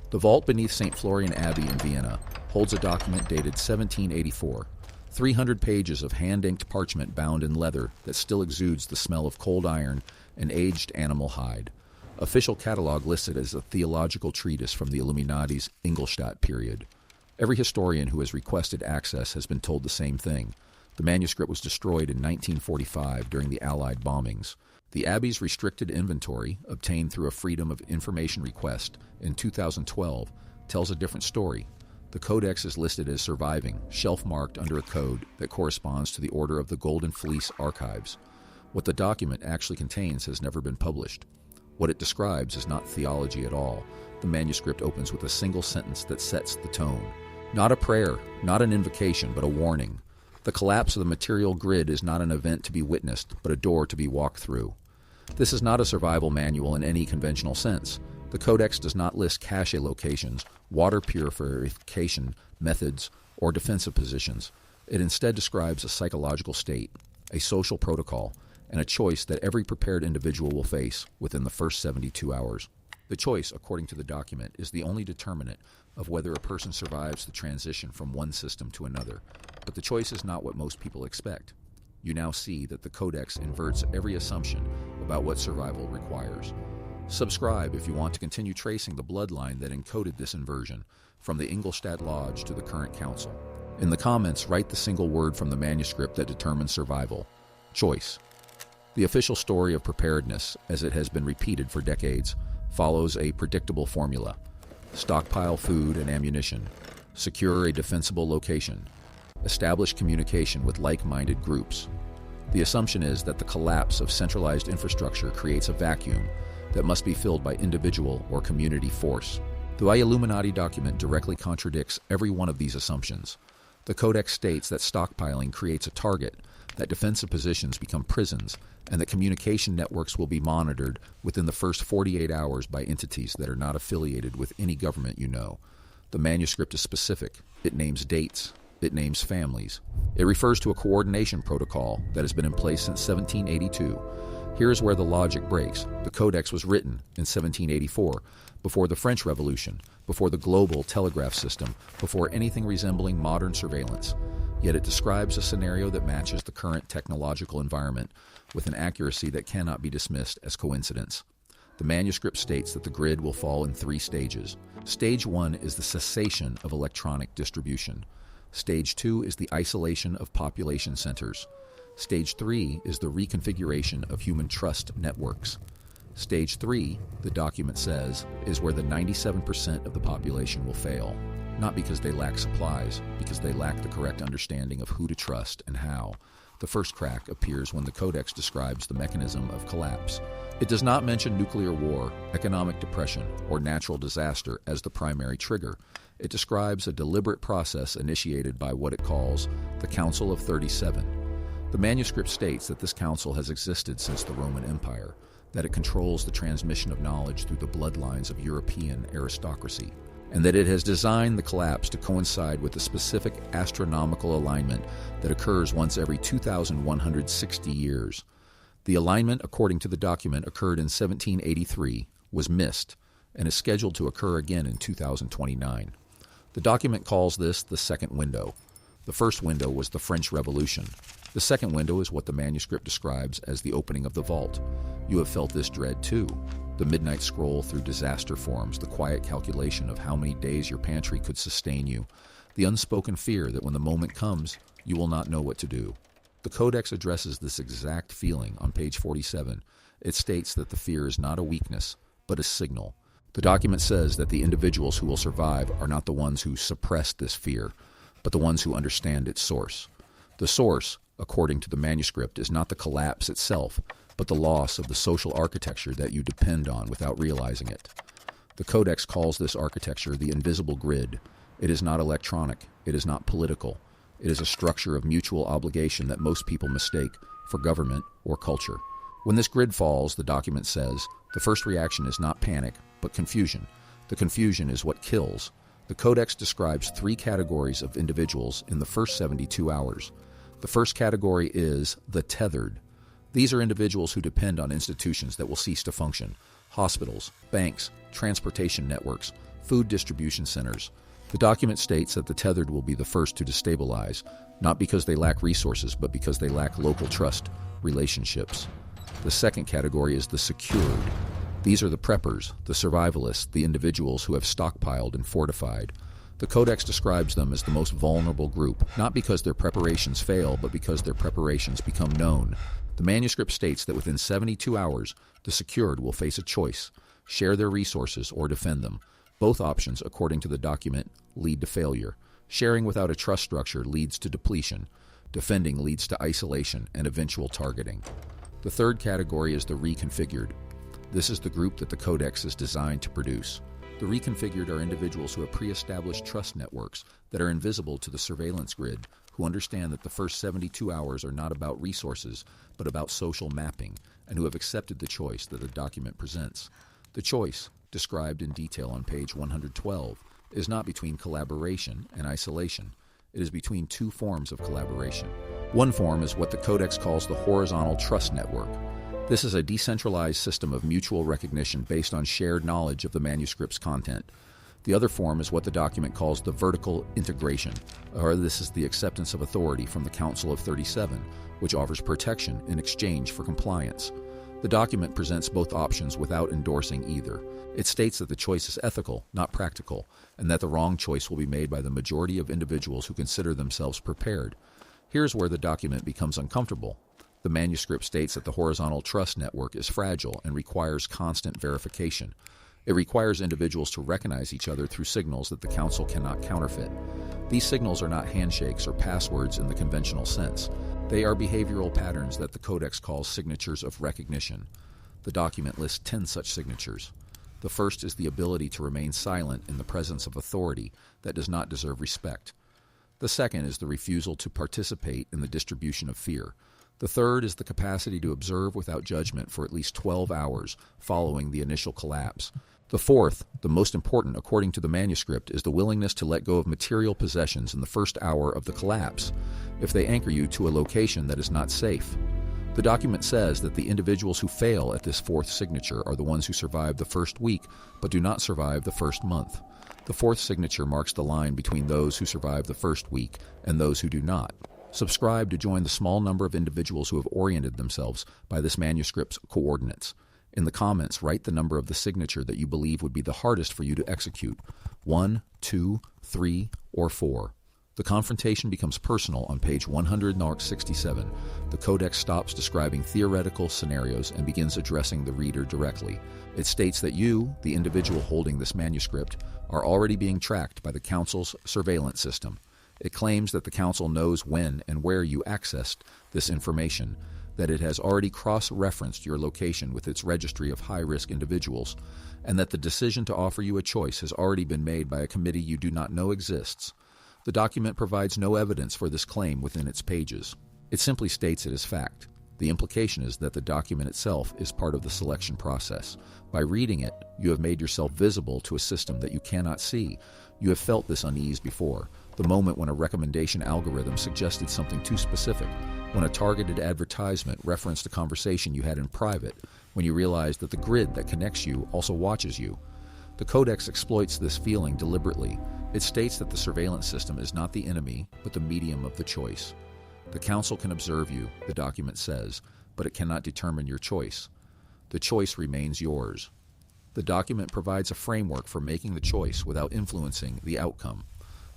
The vault beneath St. Florian Abbey in Vienna holds a document dated 1784, 300 pages of hand-inked parchment bound in leather that still exudes the smell of cold iron and aged animal hide. Official catalog lists it as a theological treatise from the Illuminati's Ingolstadt period. Every historian who has requested access has been told the same thing. The manuscript was destroyed in 1945 during the Allied bombings. The Abbey's restricted inventory, obtained through a Freedom of Information request in 2012, tells a different story. The codex is listed as surviving, shelf-marked under a code that corresponds to the Order of the Golden Fleece Archives. What the document actually contains has never been published. What it describes is not theology at all. The manuscript opens with a single sentence that sets the tone. Not a prayer, not an invocation, but a warning. The collapse of the material grid is not an event to be witnessed, but a door to be walked through. This is not a survival manual in any conventional sense. The Codex does not list cache locations, water purification methods, or defensive positions. It instead describes a psychological state, a social protocol, and a choice that every prepared individual will face within the first 72 hours. The choice, according to the document, is the only determinant of whether a person survives the transition from one system to another. But the choice is not what most people expect. You now see that the Codex inverts every assumption about what survival requires. Subscribe if you want to continue tracing the bloodline that encoded this inversion, from the Ingolstadt Lodge to the current council. In the comments, write the single word from the manuscript that determines survival: choice. The official story of preparedness, as it has been repeated for decades, follows a predictable formula: stockpile food and ammunition, secure a defensible location, establish communication with like-minded groups. The assumption is that the collapse of centralized infrastructure creates a vacuum that must be filled by individual or community force. The Illuminati document directly contradicts every one of these assumptions. The Codex states that stockpiling creates a target, that defensive positions become prisons, and that communication networks will be monitored within the first 48 hours by entities that are not affiliated with any government you know. The manuscript is specific. It names dates. It names families. It refers to a coordination protocol that has been in place since 1782. Here's where the logic breaks. The Codex was written in 1784, before the French Revolution, before the global telegraph system, before anything resembling modern surveillance. Yet it describes a scenario that matches the current technological environment with an accuracy that cannot be dismissed as coincidence. The manuscript states that the grid will fall in 3 stages. Stage 1 is the cessation of electronic distribution. Stage 2 is the isolation of population centers. Stage 3 is the reconfiguration of human trust networks. Stage 3, the document says, is where the 97% of the population will fail. Not because they lack supplies, because they lack the correct understanding of who to trust and how. The first crack appears when the Codex describes the mechanism of collapse. It does not mention nuclear war, economic depression, or natural disaster as the primary trigger. It describes a deliberate process initiated by what it calls the Council of 37. The manuscript states that this council has existed since the Roman Empire, that it controls the transmission of knowledge through the bloodlines of European aristocracy, and that it has designed the collapse to coincide with a specific astronomical alignment that occurs once every 2,160 years. The alignment, according to the document, occurred in 1783, was missed, and is scheduled to occur again in 2029. The document calls this the second window. The first window was the French Revolution. The second window is what the manuscript describes as the opening of the vault. You have felt this dread too. The midnight scroll through disaster forms, the quiet calculation of how many days your pantry could sustain you, the unspoken fear that when the moment comes, you will not know what to do. The Codex addresses this exact feeling on page 47. It states that the fear is not a weakness, but a signal. The document says that the individuals who will survive are not the ones who suppress this fear, but the ones who understand its source. The source, according to the manuscript, is not the collapse itself, but the loss of the social architecture that you depend on without realizing it. The Codex calls this architecture the invisible grid. It is not electronic. It is not political. It is a structure of mutual obligation that most people mistake for government or culture. When this grid falls, the document says, the first reaction is not panic, but confusion. The confusion is what kills. The Codex describes 3 categories of individuals in the first 72 hours. The first category is the tethered. These are individuals who depend on institutions that will cease to function: hospitals, banks, transportation networks, Food distribution centers. The document states that the tethered will be the first to destabilize, not because they lack resources, but because they lack local trust, relationships. The second category is the secured. These are the preppers, the survivalists, the individuals who have stockpiled and fortified. The Codex describes them as the most vulnerable group, not because their preparations fail, but because their preparations become known. The manuscript states that within 72 hours, the secured will face a choice: share their resources or defend them. Both options, according to the document, lead to failure. Sharing without a trust structure leads to depletion. Defending leads to isolation and eventual targeting. The third category is the reconfigured. This is the group that the Codex is designed to produce. The reconfigured are individuals who have pre-established trust networks that are invisible to the surveillance grid, who understand that the first 72 hours are not about resources, but about social mapping, and who have accepted the choice that the document presents. The choice, described in detail on page 112, is not between collaboration and isolation. It is between two forms of collaboration. One form is what the Codex calls the horizontal trust network. This is a decentralized system of mutual recognition based on shared knowledge of the manuscript's content. The other form is what the document calls the vertical integration, or this is the acceptance of authority from the Council of 37, which offers protection in exchange for compliance. The document presents both options without endorsing either. It states that the choice is ethical, not practical, and that the wrong choice will be made by the majority of individuals who consider themselves prepared. Here's where the document becomes uncomfortable. The manuscript states that the horizontal trust network is fragile and requires constant verification. It requires individuals to recognize each other through signals that the Council cannot counterfeit. These signals are not handshakes or passwords in the conventional sense. They are behavioral patterns that the Codex calls signatures of recognition. The document lists 10 such signatures. The first is the ability to remain silent in the presence of authority that does not deserve respect. The second is the refusal to participate in the distribution of fear. The third is the capacity to observe without judgment for at least 12 hours following the initial collapse. The fourth, the most important according to the manuscript, is the willingness to let go of material possessions in the first hour of the collapse, if they anchor you to a location that is not safe. The document says that the individuals who fail at this fourth signature are the ones who survive the first week, but do not survive the first month. The fourth signature marks the line between those who survive the first week and those who do not. Subscribe to join the small number of individuals who have oriented themselves by this manuscript's coordinates. In the comments, write the number of the signature that you believe would be the hardest for you to execute: 1, 2, 3, or 4. The confrontation becomes personal on page 167. The Codex stops describing theoretical scenarios and begins addressing the reader directly. It states that you, the individual holding this manuscript, are already being tracked by the Council's surveillance system. It claims that the Council knows when and where you accessed this information, that it has already cross-referenced your location with its registry of high-risk individuals, and that the decision to offer you a choice has already been made by a committee you do not know exists. The document provides no evidence for this claim within its pages. It simply states it as fact. The implication is that the document itself is part of the selection process. By reading it, you have made yourself visible to a system that you cannot see. You have felt this unease before, the moment when a recommendation algorithm suggested something too specific, when a targeted advertisement referenced a conversation you had in private, when you realized that the grid that connects you also watches you. The Codex exploits this feeling deliberately. It states that the surveillance system is not the enemy, but the medium of the choice. The Council can observe you, the document says, but it cannot determine your choice. The choice remains yours. The document provides a framework for making the choice without influencing the outcome.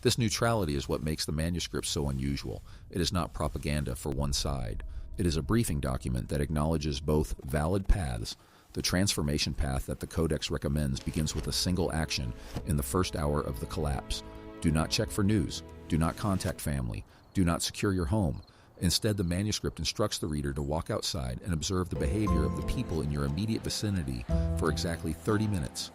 This neutrality is what makes the manuscript so unusual. It is not propaganda for one side. It is a briefing document that acknowledges both valid paths. The transformation path that the Codex recommends begins with a single action in the first hour of the collapse. Do not check for news. Do not contact family. Do not secure your home. Instead, the manuscript instructs the reader to walk outside and observe the behavior of the people in your immediate vicinity for exactly 30 minutes.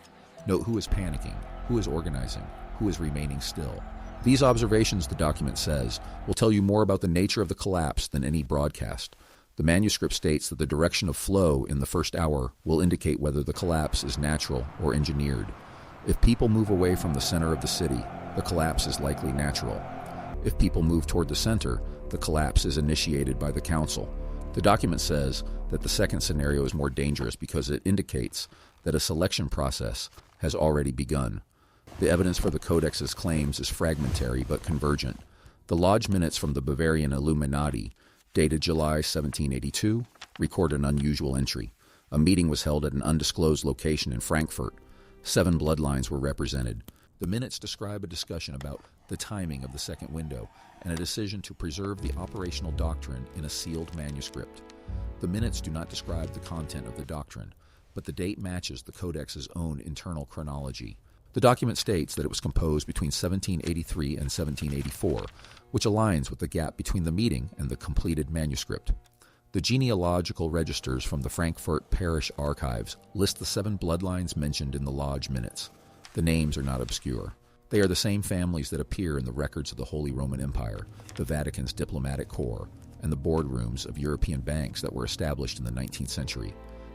Note who is panicking, who is organizing, who is remaining still. These observations, the document says, will tell you more about the nature of the collapse than any broadcast. The manuscript states that the direction of flow in the first hour will indicate whether the collapse is natural or engineered. If people move away from the center of the city, the collapse is likely natural. If people move toward the center, the collapse is initiated by the Council. The document says that the second scenario is more dangerous because it indicates that a selection process has already begun. The evidence for the Codex's claims is fragmentary but convergent. The lodge minutes from the Bavarian Illuminati, dated July 1782, record an unusual entry. A meeting was held at an undisclosed location in Frankfurt. 7 bloodlines were represented. The minutes describe a discussion about the timing of the second window and a decision to preserve the operational doctrine in a sealed manuscript. The minutes do not describe the content of the doctrine, but the date matches the Codex's own internal chronology. The document states that it was composed between 1783 and 1784, which aligns with the gap between the meeting and the completed manuscript. The genealogical registers from the Frankfurt Parish Archives list the 7 bloodlines mentioned in the lodge minutes. The names are not obscure. They are the same families that appear in the records of the Holy Roman Empire, the Vatican's diplomatic corps, and the boardrooms of European banks that were established in the 19th century.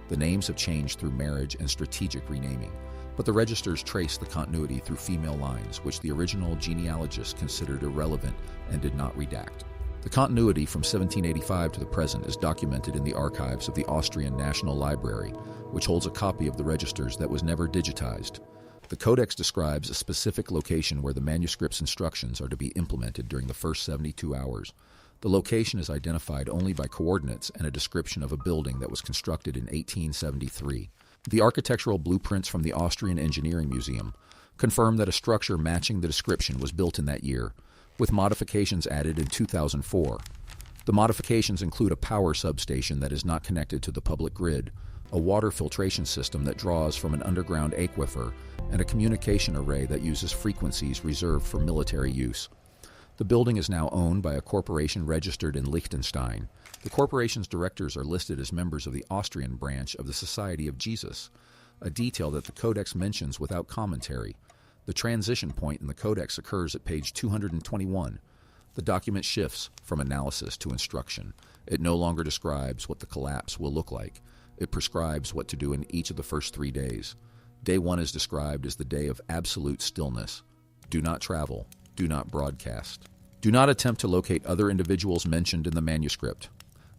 The names have changed through marriage and strategic renaming, but the registers trace the continuity through female lines, which the original genealogists considered irrelevant and did not redact. The continuity from 1785 to the present is documented in the archives of the Austrian National Library, which holds a copy of the registers that was never digitized. The Codex describes a specific location where the manuscript's instructions are to be implemented during the first 72 hours. The location is identified only by coordinates and a description of a building that was constructed in 1873. The architectural blueprints from the Austrian Engineering Museum confirm that a structure matching the description was built in that year, with modifications added in 2004. The modifications include a power substation that is not connected to the public grid, a water filtration system that draws from an underground aquifer, and a communication array that uses frequencies reserved for military use. The building is now owned by a corporation registered in Liechtenstein. The corporation's directors are listed as members of the Austrian branch of the Society of Jesus, a detail that the Codex mentions without commentary. The transition point in the Codex occurs at page 221. The document shifts from analysis to instruction. It no longer describes what the collapse will look like. It prescribes what to do in each of the first 3 days. Day 1 is described as the day of absolute stillness. Do not travel. Do not broadcast. Do not attempt to locate other individuals mentioned in the manuscript.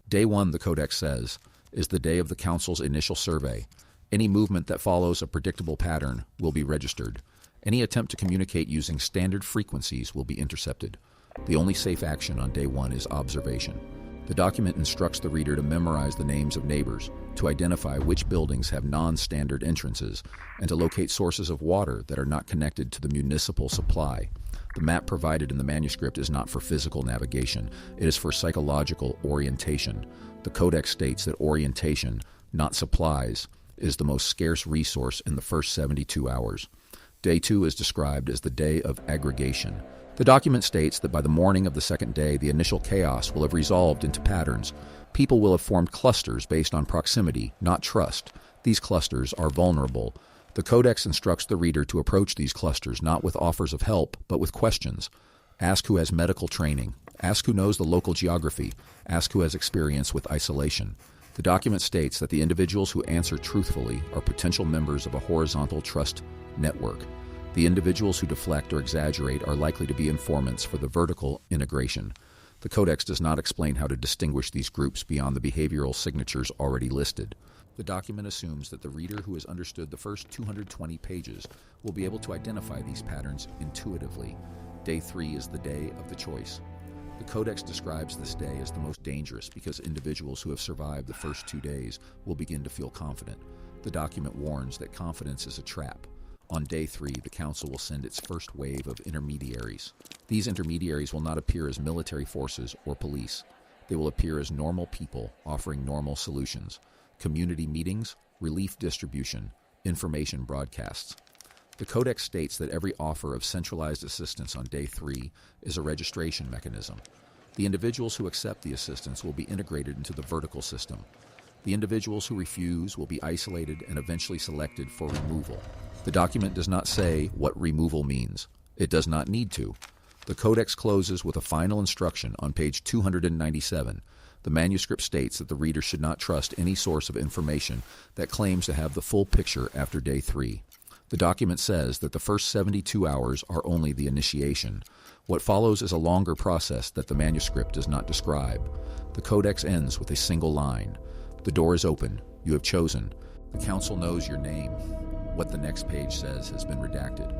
Day 1, the Codex says, is the day of the Council's initial survey. Any movement that follows a predictable pattern will be registered. Any attempt to communicate using standard frequencies will be intercepted. The only safe action on Day 1 is observation. The document instructs the reader to memorize the names of neighbors, to identify which buildings have non-standard entrances, and to locate sources of water that are not connected to the municipal supply. The map provided in the manuscript is not for physical navigation. It is for psychological orientation. The Codex states that orientation, not supplies, is the most scarce resource in the first 72 hours. Day 2 is described as the day of aggregation. The document states that by the morning of the second day, the initial chaos will have resolved into patterns. People will have formed clusters based on proximity, not trust. These clusters are vulnerable. The Codex instructs the reader to approach these clusters not with offers of help, but with questions. Ask who has medical training. Ask who knows the local geography. Ask who has experience with isolation. The document states that the individuals who answer truthfully are potential members of a horizontal trust network. The individuals who deflect or exaggerate are likely to be informants for the vertical integration. The Codex does not explain how to distinguish these groups beyond the behavioral signatures already listed. The document assumes that the reader who has understood the first 220 pages will be able to identify these patterns intuitively. Day 3 is the day of the choice. The Codex describes this day as the most dangerous because individuals who have survived the first 2 days will begin to feel confident. The document warns that confidence is a trap. On Day 3, the Council will send its first wave of intermediaries. These intermediaries will not appear as military forces or police. They will appear as normal people offering normal solutions. Community meetings, relief distribution, information broadcasts. The Codex states that every offer of centralized assistance on Day 3 is a registration mechanism. The individuals who accept the assistance will be integrated into the vertical system. The individuals who refuse will be isolated and eventually selected for removal. The document does not say what removal means. It does not need to. The Codex closes with a final instruction on page 297. The manuscript states that the reader should not trust any source of information that claims to have the full picture after Day 3. The document says that the first 72 hours are only the initiation. What follows is a longer process that the manuscript does not describe. The Codex ends with a single line. The door is open. You have chosen. The Council knows your name. What the next page says has been redacted.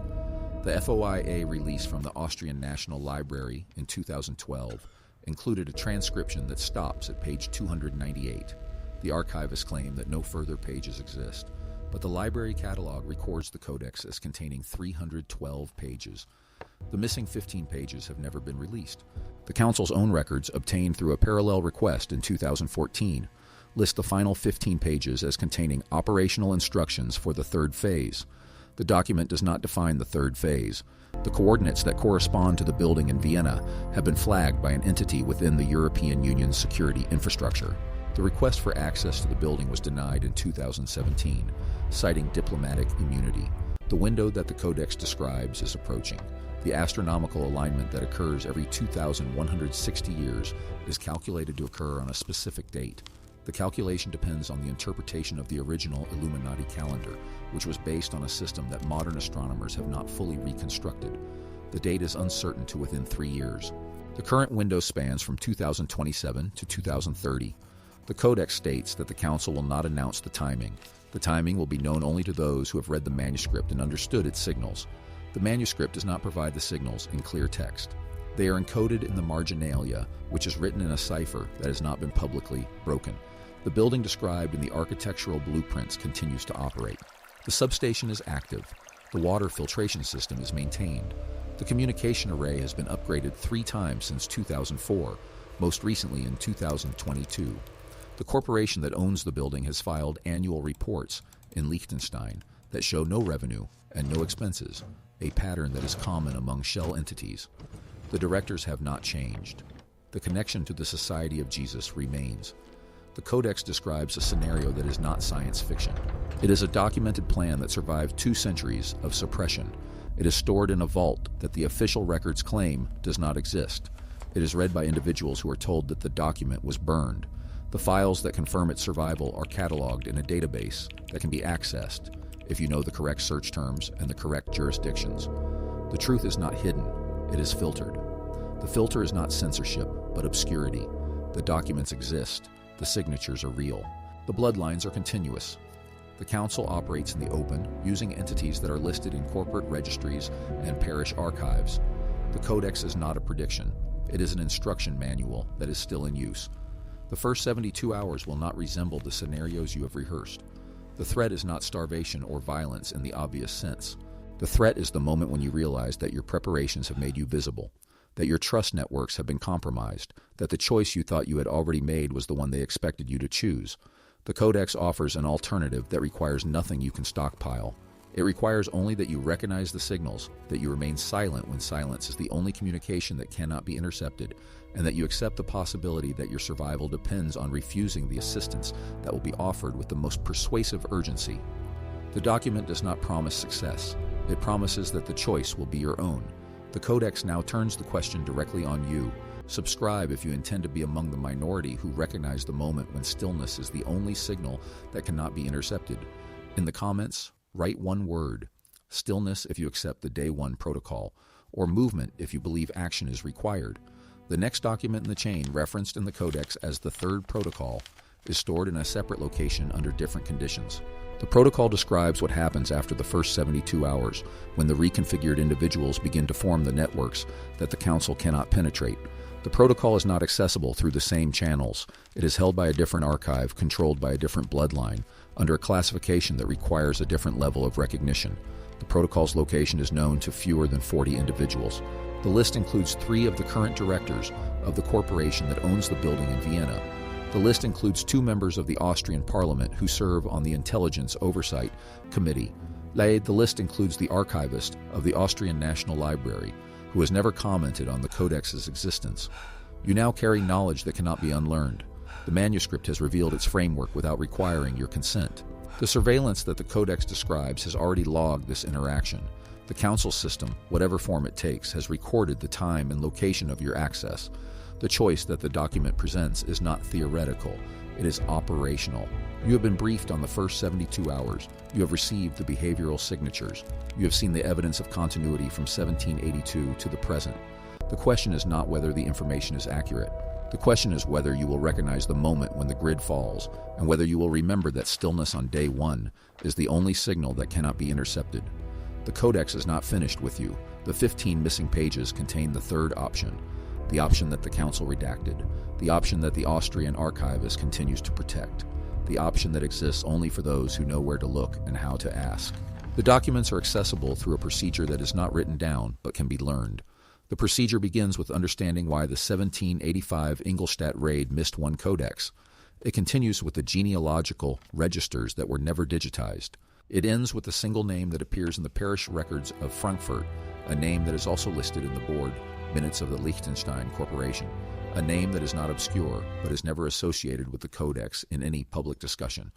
The FOIA release from the Austrian National Library in 2012 included a transcription that stops at page 298. The archivists claim that no further pages exist, but the library catalog records the codex as containing 312 pages. The missing 15 pages have never been released. The Council's own records, obtained through a parallel request in 2014, list the final 15 pages as containing operational instructions for the third phase. The document does not define the third phase. The coordinates that correspond to the building in Vienna have been flagged by an entity within the European Union's security infrastructure. The request for access to the building was denied in 2017, citing diplomatic immunity. The window that the Codex describes is approaching. The astronomical alignment that occurs every 2,160 years is calculated to occur on a specific date. The calculation depends on the interpretation of the original Illuminati calendar, which was based on a system that modern astronomers have not fully reconstructed. The date is uncertain to within 3 years. The current window spans from 2027 to 2030. The Codex states that the Council will not announce the timing. The timing will be known only to those who have read the manuscript and understood its signals. The manuscript does not provide the signals in clear text. They are encoded in the marginalia, which is written in a cipher that has not been publicly broken. The building described in the architectural blueprints continues to operate. The substation is active. The water filtration system is maintained. The communication array has been upgraded 3 times since 2004, most recently in 2022. The corporation that owns the building has filed annual reports in Liechtenstein that show no revenue and no expenses, a pattern that is common among shell entities. The directors have not changed. The connection to the Society of Jesus remains. The Codex describes a scenario that is not science fiction. It is a documented plan that survived 2 centuries of suppression. It is stored in a vault that the official records claim does not exist. It is read by individuals who are told that the document was burned. The files that confirm its survival are cataloged in a database that can be accessed if you know the correct search terms and the correct jurisdictions. The truth is not hidden, it is filtered. The filter is not censorship, but obscurity. The documents exist, the signatures are real. The bloodlines are continuous. The Council operates in the open, using entities that are listed in corporate registries and parish archives. The Codex is not a prediction. It is an instruction manual that is still in use. The first 72 hours will not resemble the scenarios you have rehearsed. The threat is not starvation or violence in the obvious sense. The threat is the moment when you realize that your preparations have made you visible, that your trust networks have been compromised, that the choice you thought you had already made was the one they expected you to choose. The Codex offers an alternative that requires nothing you can stockpile. It requires only that you recognize the signals, that you remain silent when silence is the only communication that cannot be intercepted, and that you accept the possibility that your survival depends on refusing the assistance that will be offered with the most persuasive urgency. The document does not promise success. It promises that the choice will be your own. The Codex now turns the question directly on you. Subscribe if you intend to be among the minority who recognize the moment when stillness is the only signal that cannot be intercepted. In the comments, write one word: stillness if you accept the Day 1 protocol, or movement if you believe action is required. The next document in the chain, referenced in the Codex as the 3rd protocol, is stored in a separate location under different conditions. The protocol describes what happens after the first 72 hours, when the reconfigured individuals begin to form the networks that the Council cannot penetrate. The protocol is not accessible through the same channels. It is held by a different archive, controlled by a different bloodline, under a classification that requires a different level of recognition. The protocol's location is known to fewer than 40 individuals. The list includes 3 of the current directors of the corporation that owns the building in Vienna. The list includes 2 members of the Austrian Parliament who serve on the Intelligence Oversight Committee. The list includes the archivist of the Austrian National Library, who has never commented on the Codex's existence. You now carry knowledge that cannot be unlearned. The manuscript has revealed its framework without requiring your consent. The surveillance that the Codex describes has already logged this interaction. The Council system, whatever form it takes, has recorded the time and location of your access. The choice that the document presents is not theoretical, it is operational. You have been briefed on the first 72 hours. You have received the behavioral signatures. You have seen the evidence of continuity from 1782 to the present. The question is not whether the information is accurate. The question is whether you will recognize the moment when the grid falls, and whether you will remember that stillness on Day 1 is the only signal that cannot be intercepted. The codex is not finished with you. The 15 missing pages contain the third option, the option that the Council redacted, the option that the Austrian archivist continues to protect, the option that exists only for those who know where to look and how to ask. The documents are accessible through a procedure that is not written down but can be learned. The procedure begins with understanding why the 1785 Ingolstadt raid missed one codex. It continues with the genealogical registers that were never digitized. It ends with a single name that appears in the parish records of Frankfurt, a name that is also listed in the board minutes of the Liechtenstein Corporation, a name that is not obscure but is never associated with the codex in any public discussion.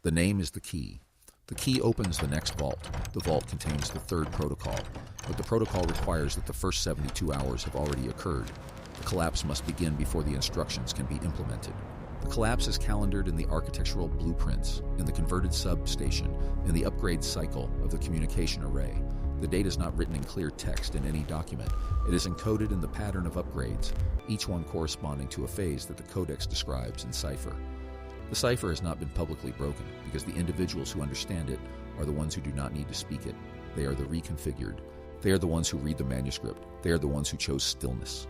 The name is the key. The key opens the next vault. The vault contains the third protocol, but the protocol requires that the first 72 hours have already occurred. The collapse must begin before the instructions can be implemented. The collapse is calendared in the architectural blueprints, in the converted substation, in the upgrade cycle of the communication array. The date is not written in clear text in any document. It is encoded in the pattern of upgrades, each one corresponding to a phase that the codex describes in cipher. The cipher has not been publicly broken because the individuals who understand it are the ones who do not need to speak it. They are the reconfigured. They are the ones who read the manuscript. They are the ones who chose stillness.